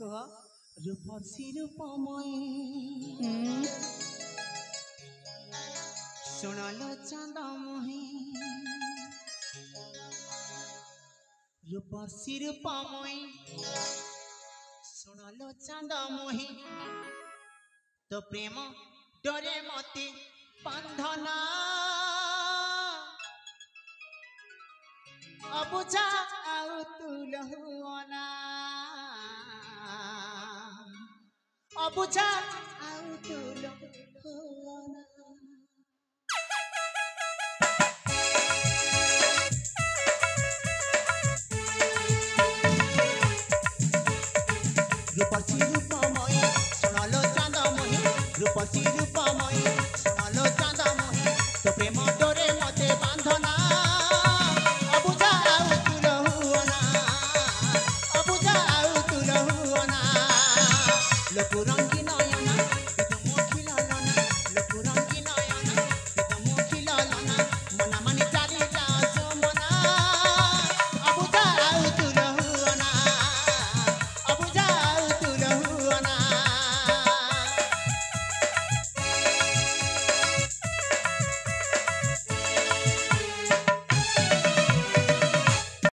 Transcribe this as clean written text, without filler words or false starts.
କୁହ রূপসী রূপময়ী শোনালো চাঁদময়ী রূপসী রূপময়ী শোনালো চাঁদময়ী তো প্রেম ডরে মতে বন্ধনা অবুঝা আউ তুলহুনা অবুঝা আউ তুলহুনা রূপসী রূপময়ী শোনালো চাঁদময়ী রূপসী রূপময়ী শোনালো চাঁদময়ী তো প্রেম ডোরে মতে বাঁধনা অবুঝা আউ তুলহুনা অবুঝা আউ তুলহুনা লোকুর